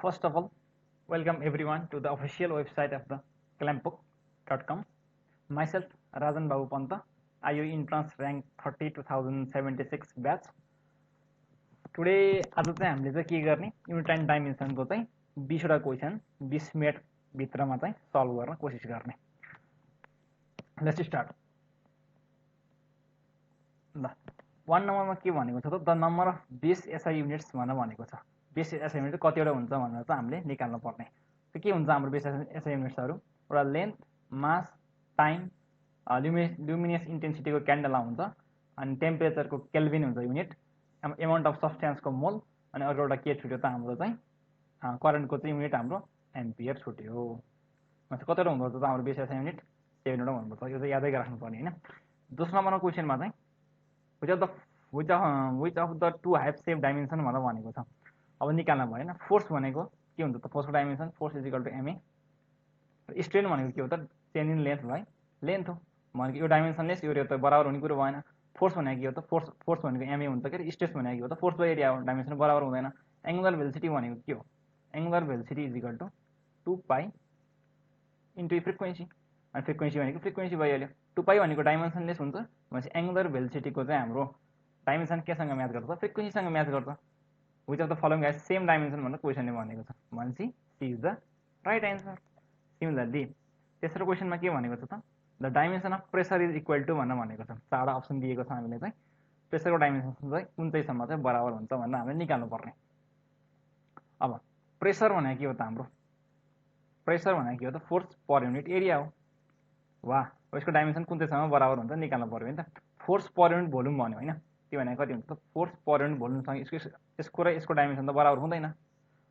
First of all, welcome everyone to the official website of the clampbook.com. Myself, Rajan Babu Panta, IU Entrance Rank 30 2076 batch. Today, आज चाहिँ हामीले चाहिँ के गर्ने unit and डाइमेन्सनको चाहिँ 20वटा question 20 minute भित्रमा चाहिँ सल्भ गर्न कोसिस गर्ने। Let's start. ल 1 नम्बरमा के भनेको छ त the number of base SI units भनेको छ। बेस एसआई युनिट कतिवटा हुन्छ भनेर चाहिँ हामीले निकाल्नु पर्ने। त्यो के हुन्छ हाम्रो बेस एसआई युनिट्सहरू? एउटा लेन्थ, मास, टाइम, ल्युमिनेस इन्टेन्सिटीको क्यान्डेला हुन्छ, अनि टेम्परेचरको केल्भिन हुन्छ युनिट, एमाउन्ट अफ सब्सटेन्सको मोल, अनि अर्को एउटा के छुट्यो त हाम्रो चाहिँ करेन्टको चाहिँ युनिट हाम्रो एम्पियर छुट्यो। कतिवटा हुँदो रहेछ त हाम्रो बेस एसआई युनिट? 7वटा हुनुपर्छ। यो चाहिँ यादै राख्नुपर्ने होइन। दोस्रो नम्बरको क्वेसनमा चाहिँ which of the two have same dimension भनेर भनेको छ। अब निकाल्न भयो होइन। फोर्स भनेको के हुन्छ त? फोर्सको dimension force is equal to MA. Strain भनेको के हो त? Change in length by length हो भनेको यो डाइमेन्सनलेस यो त बराबर हुने कुरो भएन। फोर्स भनेको के हो त? फोर्स भनेको एमए हुन्छ के अरे। स्ट्रेस भनेको के हो त? फोर्स बाई एरिया हो, डाइमेन्सन बराबर हुँदैन। एङ्गुलर भेलोसिटी भनेको के हो? Angular velocity is equal to 2π into frequency, अनि फ्रिक्वेन्सी भनेको फ्रिक्वेन्सी भइहाल्यो। 2π भनेको डाइमेन्सनलेस हुन्छ भनेपछि एङ्गुलर भेलोसिटीको चाहिँ हाम्रो डाइमेन्सन केसँग म्याच गर्छ? फ्रिक्वेन्सीसँग म्याच गर्छ। Which of the following has same dimension भनेर क्वेसनले भनेको छ भनेपछि C is the right answer. Similarly तेस्रो क्वेसनमा के भनेको छ त? The dimension of pressure is equal to भनेको छ। 4वटा अप्सन दिएको छ हामीले चाहिँ प्रेसरको डाइमेन्सन चाहिँ कुन चाहिँसम्म चाहिँ बराबर हुन्छ भनेर हामीले निकाल्नु पर्ने। अब प्रेसर भनेको के हो त? हाम्रो प्रेसर भनेको के हो त? फोर्स पर युनिट एरिया हो। वा यसको डाइमेन्सन कुन चाहिँसम्म बराबर हुन्छ निकाल्नु पर्यो होइन त। फोर्स पर युनिट भोल्युम भन्यो होइन, त्यो भनेको कति हुन्छ त? फोर्स पर युनिट भोल्युमसँग यसको र यसको डाइमेन्सन त बराबर हुँदैन।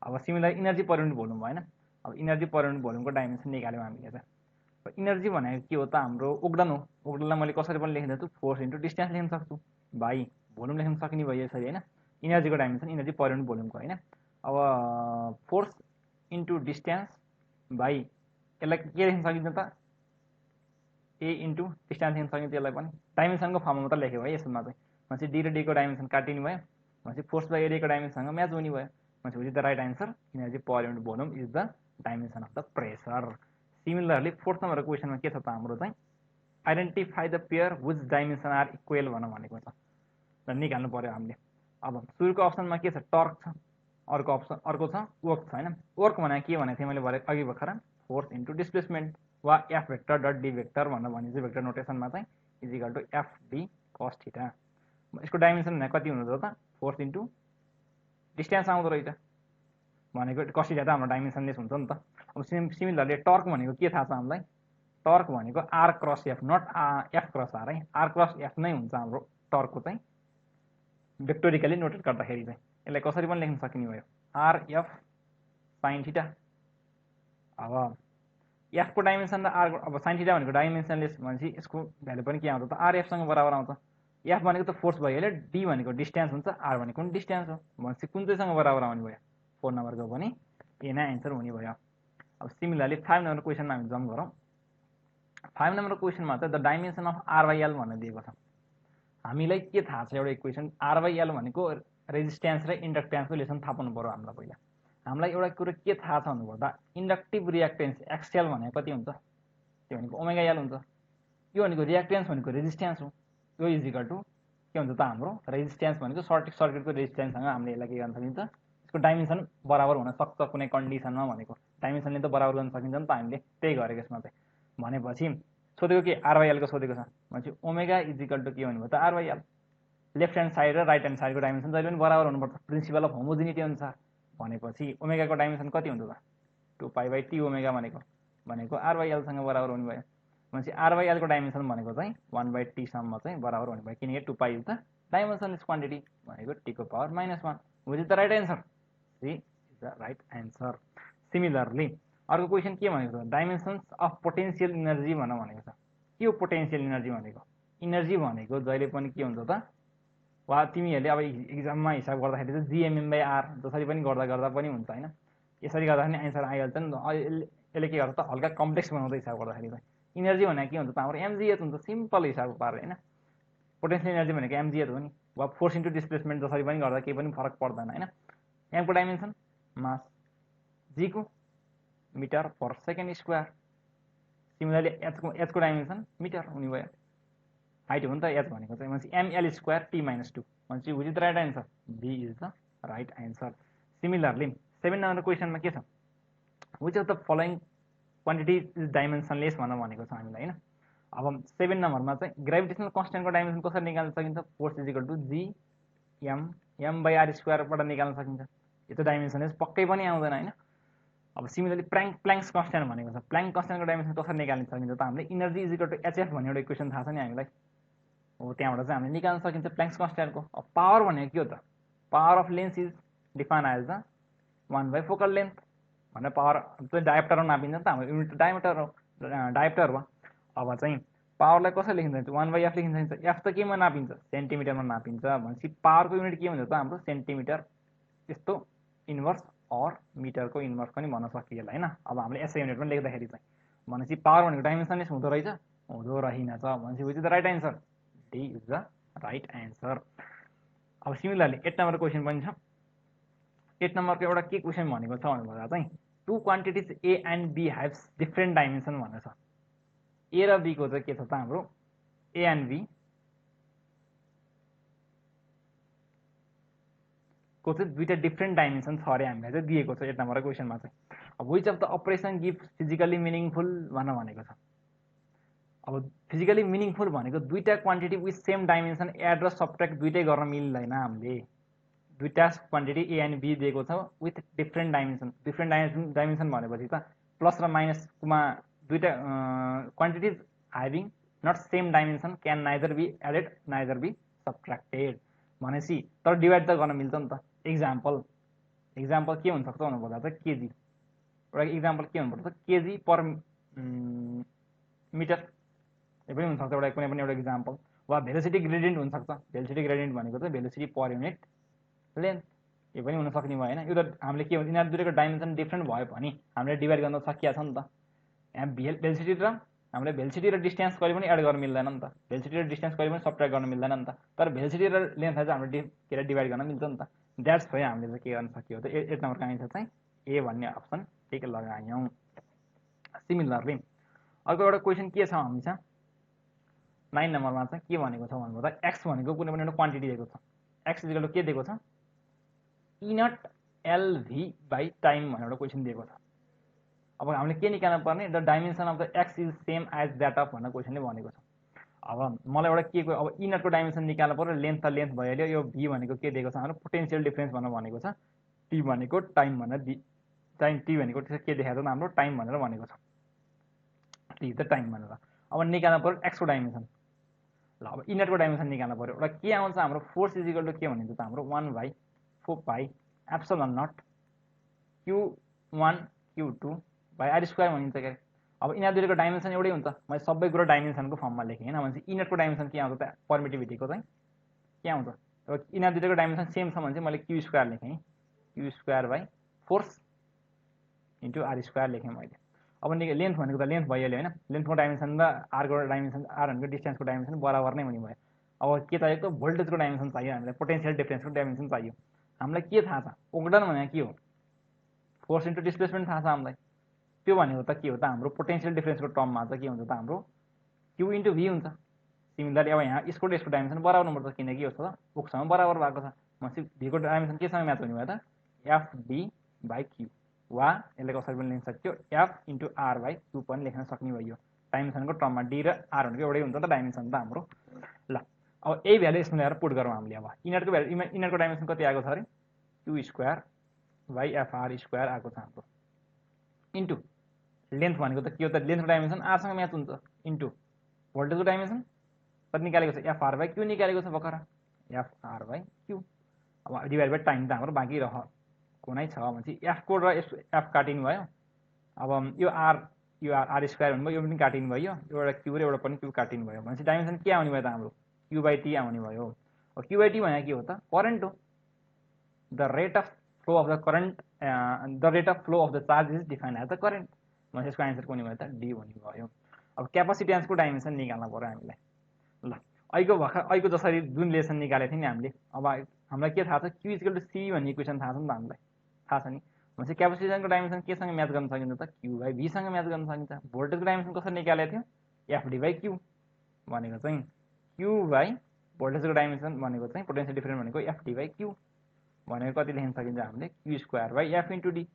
अब similar energy per unit volume भएन। अब इनर्जी पर युनिट भोल्युमको डाइमेन्सन निकाल्यौँ हामीले चाहिँ। इनर्जी भनेको के हो त? हाम्रो ओक्डन हो। ओक्डनलाई मैले कसरी पनि लेखिदिन्छु? फोर्स इन्टु डिस्टेन्स लेख्न सक्छु भाइ, भोल्युम लेख्न सकिने भयो यसरी होइन। इनर्जीको डाइमेन्सन इनर्जी पर युनिट भोल्युमको होइन। अब फोर्स इन्टु डिस्टेन्स भाइ यसलाई के लेख्न सकिन्छ त? ए इन्टु डिस्टेन्स लेख्न सकिन्छ यसलाई पनि। डाइमेन्सनको फर्ममा मात्र लेख्यो है यसमा चाहिँ। भनेपछि डी र डीको डाइमेन्सन काटिनु भयो, भनेपछि फोर्स बाई एरियाको डाइमेन्सनसँग म्याच हुने भयो। भनेपछि which the right answer energy per unit volume is the dimension of the pressure. Similarly 4th नम्बरको क्वेसनमा के छ त हाम्रो चाहिँ identify the pair which dimension are equal भनेको छ। र निकाल्नु पर्यो हामीले। अब सुरुको अप्सनमा के छ? टर्क छ। अर्को छ वर्क छ होइन। वर्क भनेको के भनेको थिएँ मैले अघि भर्खर? फोर्स इन्टु डिस्प्लेसमेन्ट वा F vector dot D vector भनेर भनेको भेक्टर नोटेसनमा चाहिँ is equal to F D cos theta. यसको डाइमेन्सन भनेको कति हुँदो त? फोर्स इन्टु डिस्टेन्स आउँदो रहेछ भनेको कस थीटा त हाम्रो डाइमेन्सनलेस हुन्छ नि त। अब सिमिलरली टर्क भनेको के थाहा छ हामीलाई? टर्क भनेको R cross F, not F cross R है। आर क्रस एफ नै हुन्छ हाम्रो टर्कको चाहिँ भेक्टोरिकली नोटेट गर्दाखेरि चाहिँ। यसलाई कसरी पनि लेख्न सकिने भयो? R F sine theta. अब एफको डाइमेन्सन र आर, अब साइन थीटा भनेको डाइमेन्सनलेस भनेपछि यसको भ्यालु पनि के आउँछ त? आरएफसँग बराबर आउँछ। एफ भनेको त फोर्स भइहाल्यो, डी भनेको डिस्टेन्स हुन्छ, आर भनेको पनि डिस्टेन्स हो भनेपछि कुन चाहिँसँग बराबर आउने भयो? 4 नम्बरको पनि ए नै एन्सर हुने भयो। अब सिमिलरली 5 नम्बर क्वेसनमा हामी जम्प गरौँ। 5 नम्बर क्वेसनमा चाहिँ the dimension of R by L भनेर दिएको छ। हामीलाई के थाहा छ? एउटा इक्वेसन आर बाई एल भनेको रेजिस्टेन्स र इन्डक्टेन्सको रिलेसन थाहा पाउनु पर्यो हामीलाई पहिला। हामीलाई एउटा कुरो के थाहा छ भन्नुपर्दा इन्डक्टिभ रियाक्टेन्स एक्सएल भनेको कति हुन्छ? त्यो भनेको ओमेगा एल हुन्छ। यो भनेको रियाक्टेन्स भनेको रेजिस्टेन्स हो। यो इज इक्वल टु के हुन्छ त? हाम्रो रेजिस्टेन्स भनेको सर्किटको रेजिस्टेन्ससँग हामीले यसलाई के गर्न सकिन्छ? यसको डाइमेन्सन बराबर हुन सक्छ कुनै कन्डिसनमा भनेको। डाइमेन्सनले त बराबर गर्न सकिन्छ नि त, हामीले त्यही गरेको यसमा चाहिँ। भनेपछि सोधेको के? आर बाई एलको सोधेको छ भनेपछि ओमेगा इज इक्वल टु के भन्नुभयो त? R by L. Left hand side र राइट ह्यान्ड साइडको डाइमेन्सन जहिले पनि बराबर हुनुपर्छ प्रिन्सिपल अफ होमोजिनिटी अनुसार। भनेपछि ओमेगाको डाइमेन्सन कति हुन्छ त? 2π/t ओमेगा भनेको आर बाई एलसँग बराबर हुने भयो। भनेपछि आर बाई एलको डाइमेन्सन भनेको चाहिँ 1/t सम्म चाहिँ बराबर हुने भयो, किनकि 2π इज द डाइमेन्सनलेस क्वान्टिटी भनेको टी को power -1। Which is the right answer? C is the right answer. Similarly अर्को क्वेसन के भनेको छ? डाइमेन्सन्स अफ पोटेन्सियल इनर्जी भनेको छ। के हो पोटेन्सियल इनर्जी भनेको? इनर्जी भनेको जहिले पनि के हुन्छ त? वा तिमीहरूले अब इक्जाममा हिसाब गर्दाखेरि चाहिँ जिएमएम/आर जसरी पनि गर्दा पनि हुन्छ होइन। यसरी गर्दाखेरि एन्सर आइहाल्छ नि त। यसले के गर्छ त? हल्का कम्प्लेक्स बनाउँछ हिसाब गर्दाखेरि चाहिँ। इनर्जी भनेको के हुन्छ त? हाम्रो एमजिएच हुन्छ, सिम्पल हिसाब पारेर होइन। पोटेन्सियल इनर्जी भनेको एमजिएच हो नि, वा फोर्स इन्टु डिस्प्लेसमेन्ट जसरी पनि गर्दा केही पनि फरक पर्दैन होइन। एमको डाइमेन्सन मास, जी को metre per second square. Similarly H को डाइमेन्सन मिटर हुने भयो। हाइट हो नि त एच भनेको चाहिँ भनेपछि ML square T minus two भनेपछि which is the right answer? B is the right answer. Similarly 7 number क्वेसनमा के छ? Which of the following quantity is dimensionless भनेको छ हामीलाई होइन। अब 7 नम्बरमा चाहिँ ग्रेभिटेसनल कन्स्टेन्टको डाइमेन्सन कसरी निकाल्न सकिन्छ? Force is equal to G M by R स्क्वायरबाट निकाल्न सकिन्छ। यो त डाइमेन्सनलेस पक्कै पनि आउँदैन होइन। अब सिमिलरली प्ल्याङ्क्स कन्स्टेन्ट भनेको छ। प्ल्याङ्क कन्स्टेन्टको डाइमेन्सन कसरी निकाल्न सकिन्छ त? हामीले energy is equal to HF भन्ने एउटा इक्वेसन थाहा छ नि हामीलाई। हो त्यहाँबाट चाहिँ हामीले निकाल्न सकिन्छ प्ल्याङ्क्स कन्स्टेन्टको। अब पावर भनेको के हो त? Power of length is define as the 1 by focal length भनेर पावर चाहिँ डायोप्टरमा नापिन्छ नि त, हाम्रो युनिट डायोप्टर हो। अब चाहिँ पावरलाई कसरी लेखिन्छ? 1 बाई एफ लेखिन्छ। एफ त केमा नापिन्छ? सेन्टिमिटरमा नापिन्छ। भनेपछि पावरको युनिट के हुन्छ त हाम्रो? सेन्टिमिटर। यस्तो इन्भर्स अर मिटरको इन्भर्स पनि भन्न सकिएला होइन। अब हामीले एसआई युनिटमा लेख्दाखेरि चाहिँ भनेपछि पावर भनेको डाइमेन्सनलेस हुँदो रहेछ? हुँदो रहेनछ। भनेपछि which is the right answer? D is the right answer. अब सिमिलरली 8 नम्बर क्वेसन पनि छ। 8 नम्बरको एउटा के क्वेसन भनेको छ भन्दा चाहिँ two quantities A and B have different dimension भनेको छ। ए र बी को चाहिँ के छ त हाम्रो? ए एन्ड बी को चाहिँ दुईटा डिफ्रेन्ट डाइमेन्सन छ अरे हामीलाई चाहिँ दिएको छ 8 नम्बरको क्वेसनमा चाहिँ। अब which of the operation give physically meaningful भनेको छ। अब फिजिकली मिनिङफुल भनेको दुईटा quantity with same dimension add र सब्ट्र्याक्ट दुइटै गर्न मिल्दैन। हामीले दुईटा क्वान्टिटी ए एन्ड बी दिएको छ with different dimension. Different dimension भनेपछि त प्लस र माइनसमा दुईटा quantities having not same dimension can neither be added neither be subtracted भनेपछि तर डिभाइड त गर्न मिल्छ नि त। इक्जाम्पल के हुनसक्छ भन्नुपर्दा चाहिँ केजी। एउटा इक्जाम्पल के हुनुपर्छ? केजी पर मिटर यो पनि हुनसक्छ एउटा कुनै पनि एउटा इक्जाम्पल। वा भेलोसिटी ग्रेडियन्ट हुनसक्छ। भेलोसिटी ग्रेडियन्ट भनेको चाहिँ भेलोसिटी पर युनिट लेन्थ यो पनि हुन सक्ने भयो होइन। यो त हामीले के भन्छ यिनीहरू दुईको डाइमेन्सन डिफ्रेन्ट भयो भने हामीले डिभाइड गर्न सकिया छ नि त। यहाँ भेलोसिटी र हामीले भेलोसिटी र डिस्टेन्स कहिले पनि एड गर्न मिल्दैन नि त। भेलोसिटी र डिस्टेन्स कहिले पनि सब्ट्र्याक्ट गर्न मिल्दैन नि त। तर भेलोसिटी र लेन्थलाई चाहिँ हामीले के अरे डिभाइड गर्न मिल्छ नि त। द्याट्स भयो हामीले चाहिँ के गर्न सकियो त 8 नम्बरको आन्सर चाहिँ ए भन्ने अप्सन ठिक लगायौँ। सिमिलरली अर्को एउटा क्वेसन के छ हामीसँग 9 नम्बरमा चाहिँ के भनेको छ भन्दा एक्स भनेको कुनै पनि एउटा क्वान्टिटी दिएको छ। एक्स इक्वल टु के दिएको छ? ई नट एलभी बाई टाइम भनेर एउटा क्वेसन दिएको छ। अब हामीले के निकाल्नु पर्ने? The dimension of the X is same as that of भनेर क्वेसनले भनेको छ। अब मलाई एउटा के अब ई नटको डाइमेन्सन निकाल्नु पर्यो। लेन्थ त लेन्थ भइहाल्यो। यो भी भनेको के दिएको छ हाम्रो? पोटेन्सियल डिफरेन्स भनेर भनेको छ। टी भनेको टाइम भनेर टाइम टी भनेको के देखाएको छ हाम्रो? टाइम भनेर भनेको छ। टी द टाइम भनेर। अब निकाल्नु पर्यो एक्सको डाइमेन्सन। ल अब ई नटको डाइमेन्सन निकाल्नु पर्यो। एउटा के आउँछ हाम्रो? फोर्स इज इक्वल टु के भनिन्छ त हाम्रो? 1 by 4 pi epsilon naught Q1 Q2 by R square भनिन्छ क्या। अब यिनीहरू दुईको डाइमेन्सन एउटै हुन्छ। मैले सबै कुरो डाइमेन्सनको फर्ममा लेखेँ होइन। भनेपछि ई नटको डाइमेन्सन के आउँछ त? पर्मिटिभिटीको चाहिँ के आउँछ? अब यिनीहरू दुईको डाइमेन्सन सेम छ भने चाहिँ मैले क्यु स्क्वायर लेखेँ। Q square by force into R square लेखेँ मैले। अब लेन्थ भनेको त लेन्थ भइहाल्यो होइन। लेन्थको डाइमेन्सन र आरको डाइमेन्सन आर भनेको डिस्टेन्सको डाइमेन्सन बराबर नै हुने भयो। अब के चाहियो त? भोल्टेजको डाइमेन्सन चाहियो हामीलाई। पोटेन्सियल डिफरेन्सको डाइमेन्सन चाहियो। हामीलाई के थाहा छ? ओगडन भनेको के हो? फोर्स इन्टु डिस्प्लेसमेन्ट थाहा छ हामीलाई। त्यो भनेको त के हो त? हाम्रो पोटेन्सियल डिफरेन्सको टर्ममा चाहिँ के हुन्छ त? हाम्रो क्यु इन्टु भी हुन्छ। सिमिलरली अब यहाँ यसको डाइमेन्सन बराबर हुनुपर्छ किनकि यो छ उसँग बराबर भएको छ। भनेपछि भीको डाइमेन्सन केसँग म्याच हुने भयो त? एफडी बाई क्यु वा यसलाई कसरी पनि लेख्न सक्यो F into R by Q पनि लेख्न सक्ने भयो। डाइमेन्सनको टर्ममा डी र आर भनेको एउटै हुन्छ त डाइमेन्सन त हाम्रो। ल अब यही भ्यालु यसमा ल्याएर पुट गरौँ हामीले। अब इनरको भ्यालु इनरको डाइमेन्सन कति आएको छ अरे? Q square by FR square आएको छ हाम्रो। इन्टु लेन्थ भनेको त के हो त? लेन्थको डाइमेन्सन आरसँग म्याच हुन्छ। इन्टु भोल्टेजको डाइमेन्सन कति निकालेको छ? एफआर बाई क्यु निकालेको छ भर्खर। FR by Q. अब डिभाइड बाई टाइम त हाम्रो बाँकी रहेको नै छ। भनेपछि एफको र एफ काटिनु भयो। अब यो आर स्क्वायर भन्नुभयो। यो पनि काटिनु भयो। एउटा क्यु र एउटा पनि क्यु काटिनु भयो। भनेपछि डाइमेन्सन के आउने भयो त हाम्रो? क्यु बाई टी आउने भयो। अब क्यु बाई टी भनेको के हो त? करेन्ट हो। The rate of flow of the current the rate of flow of the charge is define as the current. भनेपछि यसको आन्सर कुनै भयो त? डी हुने भयो। अब क्यापासिटेन्सको डाइमेन्सन निकाल्नु पर्यो हामीलाई। ल अहिलेको जसरी जुन लेसन निकालेको थियो नि हामीले। अब हामीलाई के थाहा छ? क्यु इक्वल टु सी भन्ने इक्वेसन थाहा छ नि त हामीलाई। थाहा छ नि। भनेपछि क्यापेसिटरको डाइमेन्सन केसँग म्याच गर्न सकिन्छ त Q/V सँग म्याच गर्न सकिन्छ। भोल्टेजको डाइमेन्सन कसरी निकालेको थियो FD/Q भनेको चाहिँ Q/भोल्टेजको डाइमेन्सन भनेको चाहिँ पोटेन्सियल डिफरेन्स भनेको FD/Q भनेको कति लेख्न सकिन्छ हामीले Q²/F * D।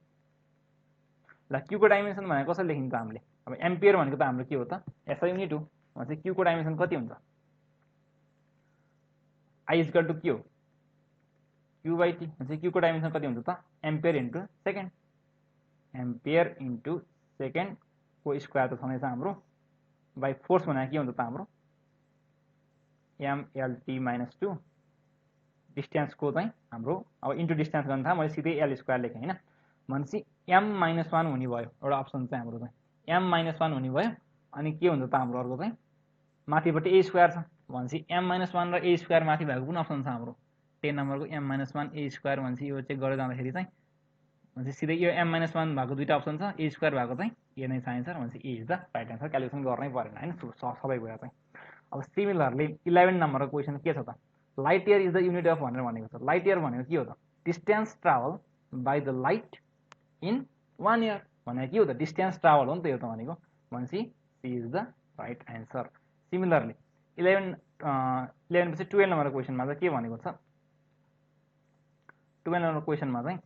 ल Q को डाइमेन्सन भनेको कसरी लेखिन्छ हामीले अब एम्पियर भनेको त हाम्रो के हो त SI युनिट हो भनेपछि Q को डाइमेन्सन कति हुन्छ I = के हो Q/T भनेपछि Q को डाइमेन्सन कति हुन्छ त एम्पियर इन्टु सेकेन्ड को स्क्वायर त छँदैछ हाम्रो बाइ फोर्स भनेको के हुन्छ त हाम्रो MLT-2 डिस्टेन्सको चाहिँ हाम्रो अब इन्टु डिस्टेन्स गर्न थाहा मैले सिधै L² लेखेँ हैन भनेपछि M-1 हुने भयो एउटा अप्सन चाहिँ हाम्रो चाहिँ M-1 हुने भयो अनि के हुन्छ त हाम्रो अर्को चाहिँ माथिपट्टि A² छ भनेपछि M-1 र A² माथि भएको कुन अप्सन छ हाम्रो 10 नम्बरको M-1 A² भनेपछि यो चेक गरेर जाँदाखेरि चाहिँ भनेपछि सिधै यो M-1 भएको दुईटा अप्सन छ A² भएको चाहिँ ए नै छ आन्सर भनेपछि A is the right answer calculation गर्नै परेन हैन सबै कुरा चाहिँ। अब सिमिलरली 11 नम्बरको क्वेसन के छ त light year is the unit of भनेर भनेको छ। लाइट इयर भनेको के हो त distance travel by the light in 1 year भनेको के हो त डिस्टेन्स ट्राभल हो नि त यो त भनेको भनेपछि C is the right answer. Similarly 11 पछि 12 नम्बरको क्वेसनमा चाहिँ के भनेको छ 12 नम्बरको क्वेसनमा चाहिँ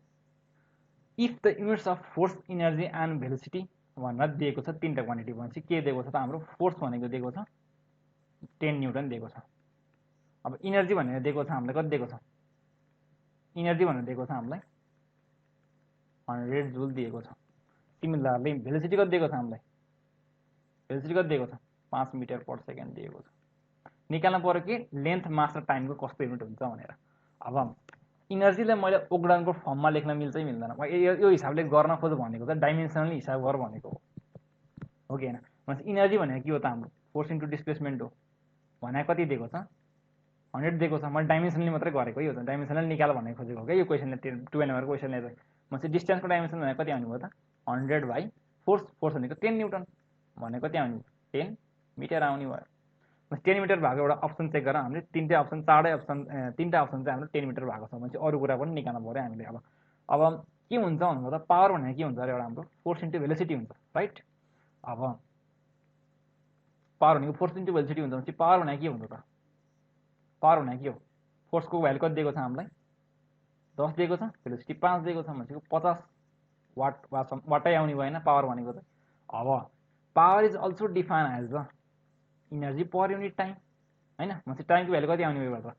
if the units of force energy and velocity भनेर दिएको छ तीनटा क्वान्टिटी भनेपछि के दिएको छ त हाम्रो फोर्स भनेको दिएको छ 10 न्युटन दिएको छ। अब इनर्जी भनेर दिएको छ हामीलाई कति दिएको छ इनर्जी भनेर दिएको छ हामीलाई 100 जुल दिएको छ। सिमिलरली भेलोसिटी कति दिएको छ हामीलाई भेलोसिटी कति दिएको छ 5 मिटर पर सेकेन्ड दिएको छ। निकाल्न पर्यो कि लेन्थ मास र टाइमको कस्तो युनिट हुन्छ भनेर। अब इनर्जीलाई मैले ओगडानको फर्ममा लेख्न मिल्छ मिल्दैन यो हिसाबले गर्न खोज भनेको त डाइमेन्सनली हिसाब गर भनेको हो कि हैन भनेपछि इनर्जी भनेको के हो त हाम्रो फोर्स इन्टु डिस्प्लेसमेन्ट हो भनेको कति दिएको छ 100 दिएको छ मैले डाइमेन्सनली मात्रै गरेको यो त डाइमेन्सनली निकाल भन्ने खोजेको हो क्या यो क्वेसनले 12 नम्बरको क्वेसनले चाहिँ भनेपछि डिस्टेन्सको डाइमेन्सन भनेको कति आउने भयो त 100/फोर्स फोर्स भनेको 10 न्युटन भनेको कति आउने 10 मिटर आउने भयो। 10 मिटर भएको एउटा अप्सन चेक गरेर हामीले तीनटा अप्सन तीनटा अप्सन चाहिँ हाम्रो 10 मिटर भएको छ भनेपछि अरू कुरा पनि निकाल्नु पर्यो हामीले। अब के हुन्छ भन्नुभयो त पावर भनेको के हुन्छ अरे एउटा हाम्रो फोर्स इन्टु भेलोसिटी हुन्छ राइट। अब पावर भनेको फोर्स इन्टु भेलोसिटी हुन्छ भनेपछि पावर भनेको के हुन्छ त पावर भनेको के हो फोर्सको भ्यालु कति दिएको छ हामीलाई 10 दिएको छ भेलोसिटी 5 दिएको छ भनेको 50 वाटै आउने भएन पावर भनेको त। अब power is also define as the energy per unit time हैन भनेपछि टाइमको भ्यालु कति आउने भयो त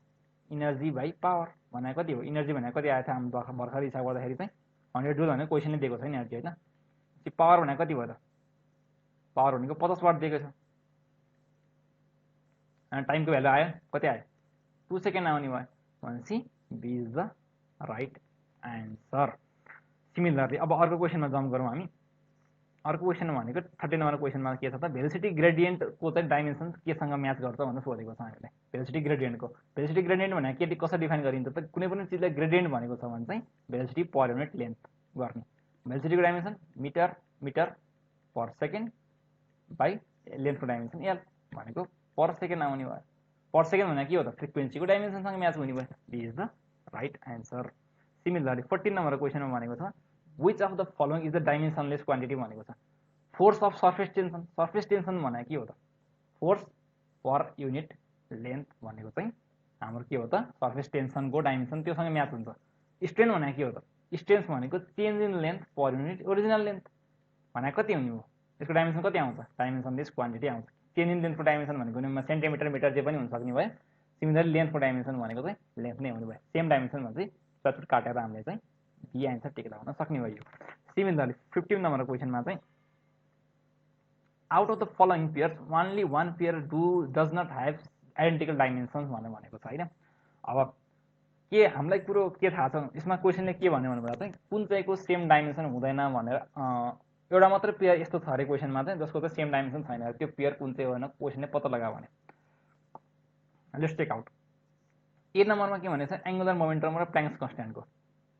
इनर्जी बाई पावर भनेको कति हो इनर्जी भनेको कति आएको थियो हाम्रो भर्खर हिसाब गर्दाखेरि चाहिँ 100 जुल भनेको क्वेसनले दिएको छ इनर्जी हैन। पावर भनेको कति भयो त पावर भनेको 50 वाट दिएको छ अनि टाइमको भ्यालु आयो कति आयो 2 सेकेन्ड आउने भयो भनेपछि B is the right answer. Similarly अब अर्को क्वेसनमा जम्प गरौँ हामी। अर्को क्वेसन भनेको 30 नम्बर क्वेसनमा के छ त भेलोसिटी ग्रेडियन्टको चाहिँ डाइमेन्सन केसँग म्याच गर्छ भनेर सोधेको छ हामीले। भेलोसिटी ग्रेडियन्ट भनेको के कसरी डिफाइन गरिन्छ त कुनै पनि चिजलाई ग्रेडियन्ट भनेको छ भने चाहिँ भेलोसिटी पर युनिट लेन्थ गर्ने भेलोसिटीको dimension metre per second by लेन्थको डाइमेन्सन एल भनेको पर सेकेन्ड आउने भयो। पर सेकेन्ड भनेको के हो त फ्रिक्वेन्सीको डाइमेन्सनसँग म्याच हुने भयो B is the right answer. Similarly 14 नम्बरको क्वेसनमा भनेको छ which of the following is the dimensionless quantity भनेको छ। फोर्स अफ सर्फेस टेन्सन भनेको के हो त फोर्स पर युनिट लेन्थ भनेको चाहिँ हाम्रो के हो त सर्फेस टेन्सनको डाइमेन्सन त्योसँग म्याच हुन्छ। स्ट्रेन भनेको के हो त स्ट्रेन्थ भनेको change in length per unit original length भनेको कति हुने हो यसको डाइमेन्सन कति आउँछ डाइमेन्सनलेस क्वान्टिटी आउँछ। चेन्ज इन लेन्थको डाइमेन्सन भनेको सेन्टिमिटर मिटर जे पनि हुन सक्ने भयो। सिमिलरली लेन्थको डाइमेन्सन भनेको चाहिँ लेन्थ नै हुने भयो सेम डाइमेन्सन भनेपछि चटचट काटेर हामीले चाहिँ बी आन्सर टिक लगाउन सक्ने भयो। सिमिलरली 15 नम्बरको क्वेसनमा चाहिँ out of the following pairs only one pair does not have identical dimensions भनेर भनेको छ होइन। अब के हामीलाई कुरो के थाहा छ यसमा क्वेसनले के भन्यो भन्नुभयो चाहिँ कुन चाहिँको सेम डाइमेन्सन हुँदैन भनेर एउटा मात्रै पेयर यस्तो छ अरे क्वेसनमा चाहिँ जसको चाहिँ सेम डाइमेन्सन छैन त्यो पेयर कुन चाहिँ हो भनेर क्वेसनले पत्ता लगायो भने लेट्स टेक आउट। 8 नम्बरमा के भनेको छ एङ्गुलर मोमेन्टम र प्ल्याङ्क्स कन्स्ट्यान्टको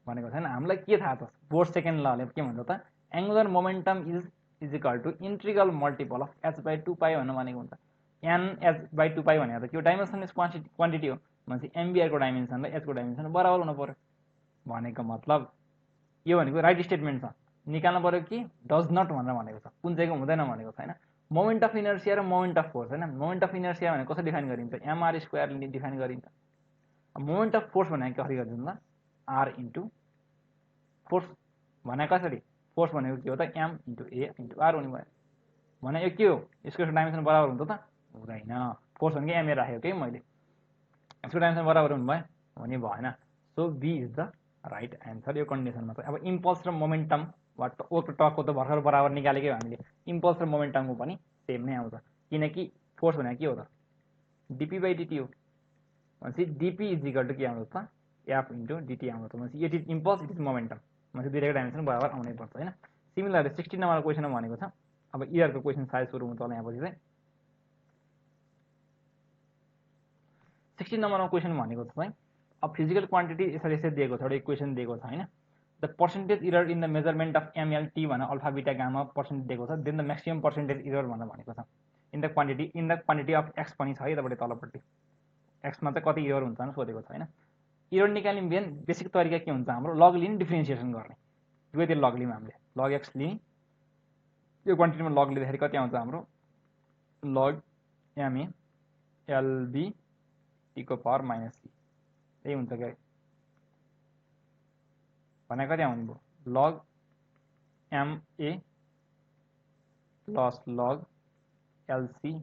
भनेको छैन। हामीलाई के थाहा छ बोर्ड सेकेन्ड लले के भन्छ त angular momentum is equal to integral multiple of h/2π भनेको हुन्छ। एन h/2π भनेको त त्यो डाइमेन्सनलेस क्वान्टिटी हो भनेपछि एमबिआरको डाइमेन्सन र एचको डाइमेन्सन बराबर हुनु पर्यो भनेको मतलब यो भनेको राइट स्टेटमेन्ट छ, निकाल्नु पर्यो कि डज नट भनेर भनेको छ, कुन चाहिँको हुँदैन भनेको छैन। मोमेन्ट अफ इनर्सिया र मोमेन्ट अफ फोर्स होइन। मोमेन्ट अफ इनर्सिया भनेको कसरी डिफाइन गरिन्छ, एमआर स्क्वायरले डिफाइन गरिन्छ। मोमेन्ट अफ फोर्स भनेको कसरी गरिन्छ त, आर इन्टु फोर्स भने कसरी, फोर्स भनेको के हो त, M into A into R हुने भयो भने यो के हो, यसको डाइमेन्सन बराबर हुन्छ त हुँदैन। फोर्स भनेको एमए राखेको कि मैले, यसको डाइमेन्सन बराबर हुनु भयो हुने भएन। So B is the right answer यो कन्डिसनमा चाहिँ। अब इम्पल्स र मोमेन्टम वा टकको त भर्खर बराबर निकालेकै हामीले, इम्पल्स र मोमेन्टमको पनि सेम नै आउँछ, किनकि फोर्स भनेको के हो त, डिपी बाई डिटी हो। भनेपछि डिपी इज इक्वल टु के आउँछ त, एफ इन्टु डिटी आउँछ। भनेपछि it is impulse, it is momentum, भनेपछि दुईवटाको डाइमेन्सन बराबर आउनै पर्छ होइन। सिमिलरली 16 नम्बरको क्वेसनमा भनेको छ, अब इयरको क्वेसन सायद सुरु हुन्छ होला यहाँपछि चाहिँ। 16 नम्बरमा क्वेसन भनेको चाहिँ अब फिजिकल क्वान्टिटी यसरी यसरी दिएको छ, एउटा इक्वेसन दिएको छ होइन। The percentage error in the measurement of MLT भनेर अल्फा बिटा गामा पर्सेन्टेज दिएको छ, then the maximum percentage error भनेर भनेको छ in the quantity of X पनि छ है यतापट्टि तलपट्टि। एक्समा चाहिँ कति इरर हुन्छ सोधेको छ होइन। इरर निकाल्ने बिहान बेसिक तरिका के हुन्छ हाम्रो, लग लिने डिफ्रेन्सिएसन गर्ने, दुवैतिर लग लियौँ हामीले, लग एक्स लिने, यो क्वान्टिटीमा लग लिँदाखेरि कति आउँछ हाम्रो, लग एमए एलबी टीको पावर माइनस सी, यही हुन्छ क्या भने कति आउने भयो, लग एमए प्लस लग एलसी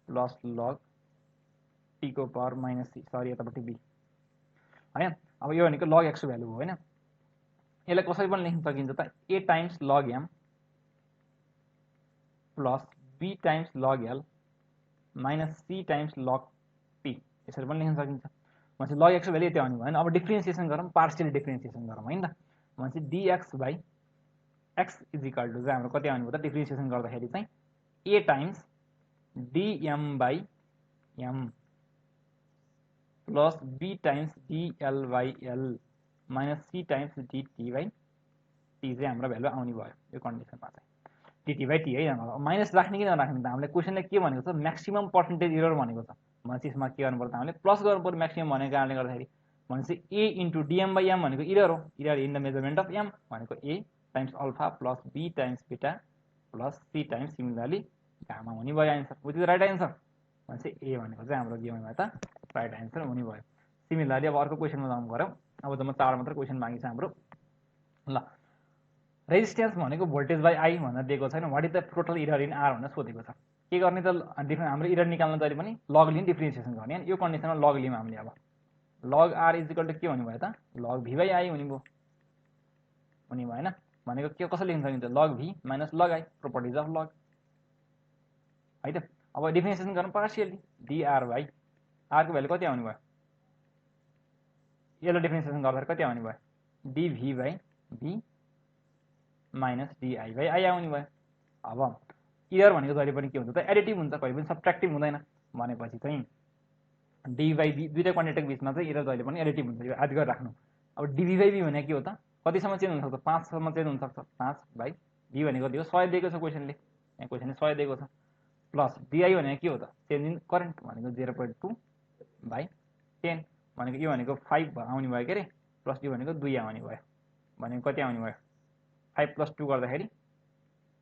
प्लस लग टीको पावर माइनस सी, सरी यतापट्टि बी होइन। अब यो भनेको लग एक्सको भ्यालु हो होइन। यसलाई कसरी पनि लेख्न सकिन्छ त, A times log M plus B times log L minus C times log T, यसरी पनि लेख्न सकिन्छ। भनेपछि लग एक्सको भ्यालु यति आउने भयो होइन। अब डिफ्रेन्सिएसन गरौँ, पार्सियल डिफ्रेन्सिएसन गरौँ होइन त। भनेपछि dx by x is equal to चाहिँ हाम्रो कति आउने भयो त, डिफ्रेन्सिएसन गर्दाखेरि चाहिँ A times dm by M plus B times dl by L minus C times dt by T चाहिँ हाम्रो भ्यालु आउने भयो यो कन्डिसनमा चाहिँ, डिटी बाई टी है। माइनस राख्ने कि नराख्ने त, हामीले क्वेसनले के भनेको छ, म्याक्सिमम पर्सेन्टेज इरर भनेको छ। भनेपछि यसमा के गर्नु पर्छ, हामीले प्लस गर्नु पर्यो म्याक्सिमम भनेको कारणले गर्दाखेरि। भनेपछि A into dm by M भनेको इरर हो, error in the measurement of M भनेको A times alpha plus B times beta plus C times similarly gamma हुने भयो answer, which is right answer. भनेपछि ए भनेको चाहिँ हाम्रो के हुने भयो त, राइट एन्सर हुने भयो। सिमिलरली अब अर्को क्वेसनमा जानु पऱ्यो। अब जम्मा 4 मात्र क्वेसन बाँकी छ हाम्रो। ल, रेजिस्टेन्स भनेको भोल्टेज बाई आई भनेर दिएको छैन, what is the total error in R भनेर सोधेको छ। के गर्ने त, हाम्रो इरर निकाल्न जहिले पनि लग लिने डिफ्रेन्सिएसन गर्ने होइन। यो कन्डिसनमा लग लियौँ हामीले। अब लग आर इज इक्वल टु के हुने भयो त, लग भी बाई आई हुने भयो, हुने भएन। भनेको के कसरी लेख्न सकिन्छ, log V minus log I, properties of log है त। अब डिफ्रेन्सिएसन गरौँ पार्सियली, डिआर बाई आरको भ्यालु कति आउने भयो, यसलाई डिफ्रेन्सिएसन गर्दाखेरि कति आउने भयो, dV by V minus dI by I आउने भयो। अब इरर भनेको जहिले पनि के हुन्छ त, एडिटिभ हुन्छ, कहिले पनि सब्ट्र्याक्टिभ हुँदैन। भनेपछि चाहिँ डी बाई बी दुईवटा क्वान्टिटीको बिचमा चाहिँ इरर जहिले पनि एडिटिभ हुन्छ, यो याद गरेर राख्नु। अब डिभी बाई बी भनेको के हो त, कतिसम्म चेन्ज हुनसक्छ, 5 सम्म चेन्ज हुनसक्छ। 5 बाई बी भनेको कति हो, 100 दिएको छ क्वेसनले, यहाँ क्वेसनले 100 दिएको छ। प्लस डिआई भनेको के हो त, चेन्ज इन करेन्ट भनेको 0.2 बाई 10 भनेको यो भनेको 5 आउने भयो के अरे, प्लस यो भनेको 2 आउने भयो, भनेको कति आउने भयो 5 प्लस 2 गर्दाखेरि,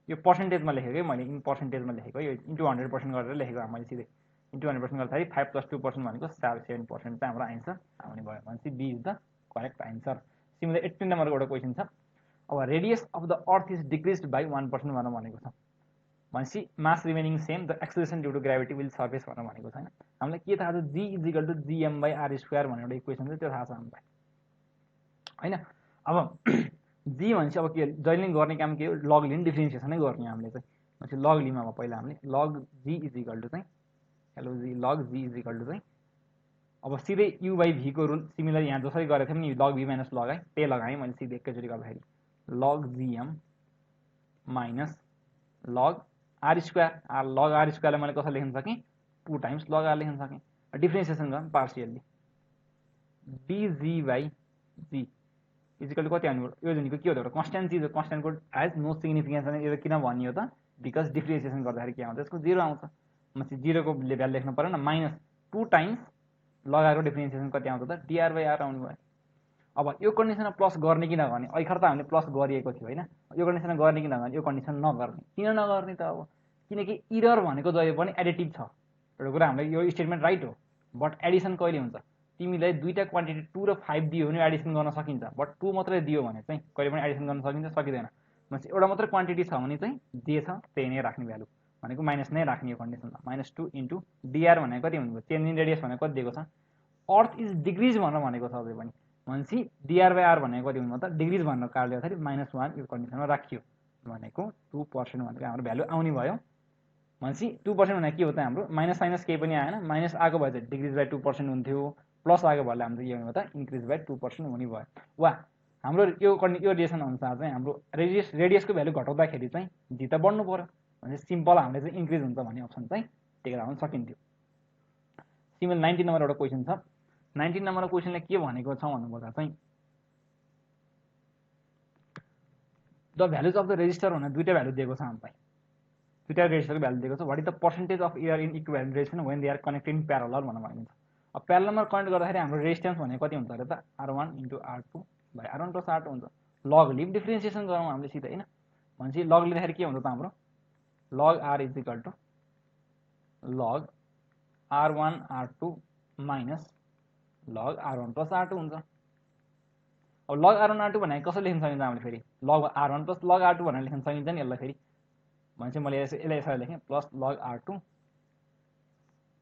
यो पर्सेन्टेजमा लेखेको है मैले, इन पर्सेन्टेजमा लेखेको, यो इन्टु 100% गरेर लेखेको मैले सिधै। इन्टु 100% गर्दाखेरि 5 प्लस 2% भनेको 7% चाहिँ हाम्रो आन्सर आउने भयो। भनेपछि B is the correct answer. Similar 18 नम्बरको एउटा क्वेसन छ। अब radius of the earth is decrease by 1% भनेर भनेको छ। भनेपछि mass remaining same, the acceleration due to gravity will surface भनेर भनेको छैन। हामीलाई के थाहा छ, G is equal to GM by R square भनेर एउटा इक्वेसन छ, त्यो थाहा छ हामीलाई होइन। अब जी भनेपछि अब के जहिले गर्ने काम के हो, लग लिने डिफ्रेन्सिएसनै गर्ने हामीले चाहिँ। भनेपछि लग लिमा अब पहिला हामीले log G is equal to चाहिँ hello G, log G is equal to चाहिँ अब सिधै यु बाई भीको रुल सिमिलर यहाँ जसरी गरेको थियौँ नि, लग भी माइनस लग है, त्यही लगाएँ मैले सिधै एकैचोटि गर्दाखेरि log GM minus log R square, log R स्क्वायरलाई मैले कसरी लेख्न सकेँ, 2 टाइम्स लग आर लेख्न सकेँ। डिफ्रेन्सिएसन गरौँ partially, dG by G is equal कति आउने, यो भनेको के हो त, एउटा कन्स्ट्यान्ट चिज हो, कन्स्ट्यान्टको एज नो सिग्निफिकेन्स। यो किन भनियो त, बिकज डिफ्रेन्सिएसन गर्दाखेरि के आउँछ, यसको 0 आउँछ। भनेपछि 0 को भ्यालु लेख्नु परेन, माइनस 2 टाइम्स लगाएको डिफ्रेन्सिएसन कति आउँछ त, डिआर बाई आर आउने भयो। अब यो कन्डिसनमा प्लस गर्ने कि नगर्ने, अहिले त हामीले प्लस गरिएको थियो होइन, यो कन्डिसनमा गर्ने कि नगर्ने, यो कन्डिसन नगर्ने। किन नगर्ने त अब, किनकि इरर भनेको जहिले पनि एडिटिभ छ। एउटा कुरा हामीले यो स्टेटमेन्ट राइट हो, बट एडिसन कहिले हुन्छ, तिमीलाई दुईवटा क्वान्टिटी 2 र 5 दियो भने एडिसन गर्न सकिन्छ, बट 2 मात्रै दियो भने चाहिँ कहिले पनि एडिसन गर्न सकिन्छ सकिँदैन। भनेपछि एउटा मात्रै क्वान्टिटी छ भने चाहिँ जे छ त्यही नै राख्ने, भ्यालु भनेको माइनस नै राख्ने। यो कन्डिसनमा -2 इन्टु डिआर भनेको कति हुनुभयो, चेन्ज इन रेडियस भनेको कति दिएको छ, अर्थ इज डिग्रिज भनेर भनेको छ अझै पनि। भनेपछि डिआर/आर भनेको कति हुनुभयो त, डिग्रिज भनेर कारणले गर्दाखेरि -1 यो कन्डिसनमा राखियो भनेको 2% भनेको हाम्रो भ्यालु आउने भयो। भनेपछि 2% भनेको के हो त, हाम्रो माइनस माइनस केही पनि आएन, माइनस आएको भए चाहिँ डिग्रिज बाई 2% हुन्थ्यो, प्लस आएको भएले हाम्रो के हुने भयो त, इन्क्रिज बाई 2% हुने भयो। वा हाम्रो यो रिलेसन अनुसार चाहिँ हाम्रो रेडियसको भ्यालु घटाउँदाखेरि चाहिँ जी त बढ्नु पर्यो। भनेपछि सिम्पल हामीले चाहिँ इन्क्रिज हुन्छ भन्ने अप्सन चाहिँ टेकेर आउन सकिन्थ्यो। सिमिलर 19 नम्बर एउटा क्वेसन छ। 19 नम्बरको क्वेसनले के भनेको छ भन्नुपर्दा चाहिँ the values of the resistor भनेर दुईटा भ्यालु दिएको छ हामीलाई, दुईटा रेजिस्टरको भ्यालु दिएको छ। What is the percentage of error in equivalent resistor when they are connected in parallel भनेर भनेको छ। अब प्यारललमा कनेक्ट गर्दाखेरि हाम्रो रेजिस्टेन्स भनेको कति हुन्छ अरे त, R1 * R2 / R1 + R2 हुन्छ। लग लिभ डिफ्रेन्सिएसन गरौँ हामीले सिधै होइन। भनेपछि लग लिँदाखेरि के हुन्छ त हाम्रो log R = log R1 R2 minus log R1 + R2 हुन्छ। अब log R1 R2 भनेको कसरी लेख्न सकिन्छ हामीले फेरि, log R1 + log R2 भनेर लेख्न सकिन्छ नि यसलाई फेरि। भनेपछि मैले यसलाई यसरी लेखेँ प्लस log R2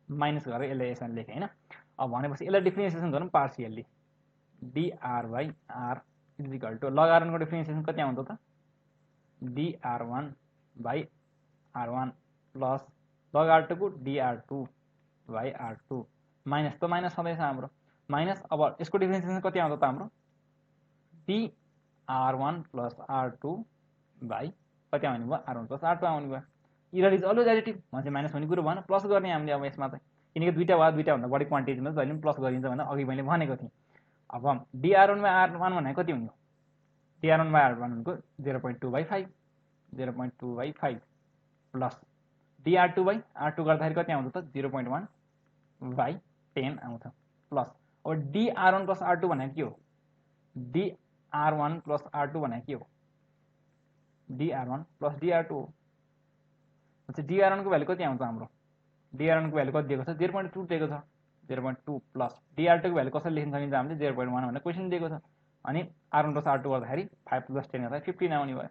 माइनस गरेर यसलाई यसरी लेखेँ होइन। अब भनेपछि यसलाई डिफ्रेन्सिएसन गरौँ पार्सियल्ली, dr/r = log R1 को डिफ्रेन्सिएसन कति आउँछ त, dr1/r1 प्लस log R2 को dr2/r2 माइनस त माइनस छँदैछ हाम्रो माइनस। अब यसको डिफ्रेन्सिएसन कति आउँछ त हाम्रो dr1 + r2 बाई कति आउने भयो, R1 + R2 आउने भयो। इरर इज अलवेज एडिटिभ, भनेपछि माइनस हुने कुरो भएन, प्लस गर्ने हामीले अब यसमा चाहिँ, किनकि दुईवटा भन्दा बढी क्वान्टिटीमा जहिले पनि प्लस गरिन्छ भनेर अघि मैले भनेको थिएँ। अब dr1/r1 भनेको कति हुने हो, dr1/r1 भनेको 0.2/5 0.2/5 प्लस dr2/r2 गर्दाखेरि कति आउँछ त 0.1/10 आउँछ प्लस। अब dr1 + r2 भनेको के हो, dr1 + r2 भनेको के हो, dr1 + dr2 हो। dr1 को भ्यालु कति आउँछ हाम्रो, dr1 को भ्यालु कति दिएको छ 0.2 दिएको छ, 0.2 प्लस dr2 को भ्यालु कसरी लेख्न सकिन्छ हामीले 0.1 भनेर क्वेसन दिएको छ। अनि r1 + r2 गर्दाखेरि 5 + 10 गर्दा 15 आउने भयो।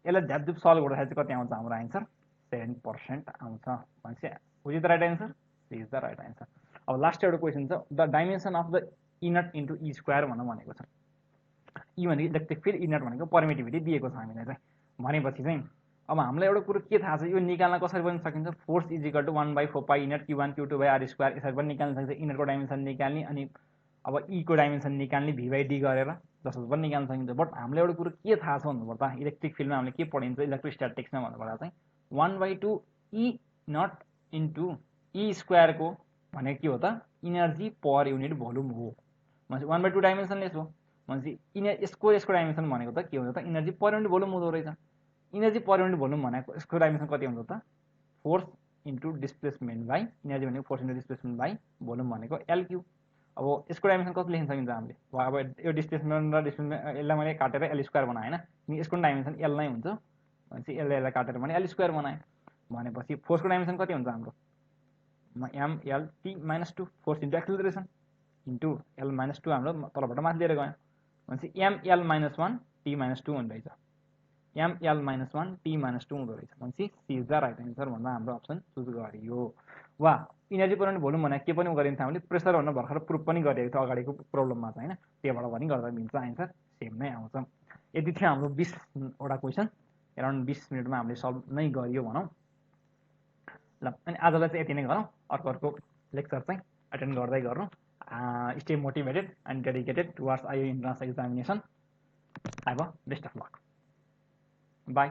यसलाई झ्यापझुप सल्भ गर्दाखेरि चाहिँ कति आउँछ हाम्रो आन्सर 7% आउँछ। भनेपछि which is the right answer, C is the right answer. अब लास्ट एउटा क्वेसन छ, द डाइमेन्सन अफ द इनट इन्टु ई स्क्वायर भनेर भनेको छ। ई भनेको इलेक्ट्रिक फिल्ड, इनट भनेको पर्मिटिभिटी दिएको छ हामीलाई चाहिँ। भनेपछि चाहिँ अब हामीलाई एउटा कुरो के थाहा छ, यो निकाल्न कसरी पनि सकिन्छ, फोर्स = 1/4π इनट Q1 Q2/r² यसरी पनि निकाल्न सकिन्छ। इनटको डाइमेन्सन निकाल्ने अनि अब ई को डाइमेन्सन निकाल्ने v/d गरेर जसरी पनि निकाल्न सकिन्छ। बट हामीलाई एउटा कुरो के थाहा छ भन्नुपर्दा इलेक्ट्रिक फिल्डमा हामीले के पढिन्छ इलेक्ट्रोस्ट्याटिक्समा भन्नुपर्दा चाहिँ 1/2 E नट इन्टु ई स्क्वायरको भनेको के हो त, इनर्जी पर युनिट भोल्युम हो। भनेपछि 1/2 डाइमेन्सनलेस हो। भनेपछि यसको डाइमेन्सन भनेको त के हुन्छ त, इनर्जी पर युनिट भोल्युम हुँदो रहेछ। इनर्जी पर युनिट भोल्युम भनेको यसको डाइमेन्सन कति हुन्छ त, force into displacement by energy भनेको force into displacement by volume भनेको L3। अब यसको डाइमेन्सन कति लेख्न सकिन्छ हामीले, अब यो डिस्प्लेसमेन्ट र डिस्प्लेसमेन्ट यसलाई मैले काटेर L² बनाएँ होइन, यसको डाइमेन्सन L नै हुन्छ। भनेपछि यसलाई काटेर मैले L² बनाएँ। भनेपछि फोर्सको डाइमेन्सन कति हुन्छ हाम्रो mLT-2 force into acceleration into L-2 हाम्रो तलबाट माथि लिएर गयो। भनेपछि mL-1 T-2 हुँदो रहेछ, mL-1 T-2 हुँदो रहेछ। भनेपछि C is the right answer भन्दा हाम्रो अप्सन चुज गरियो। वा इनर्जी पर युनिट भोल्युम भनेको के पनि गरिन्छ हामीले, प्रेसर भनेर भर्खर प्रुफ पनि गरिएको थियो अगाडिको प्रब्लममा चाहिँ होइन, त्यहाँबाट पनि गर्दा मिल्छ, आन्सर सेम नै आउँछ। यति थियो हाम्रो 20वटा क्वेसन, एराउन्ड 20 मिनटमा हामीले सल्भ नै गरियो भनौँ। ल अनि आजलाई चाहिँ यति नै गरौँ, अर्को लेक्चर चाहिँ एटेन्ड गर्दै गरौँ। Stay motivated and dedicated towards IOE entrance examination. Have a best of luck, by.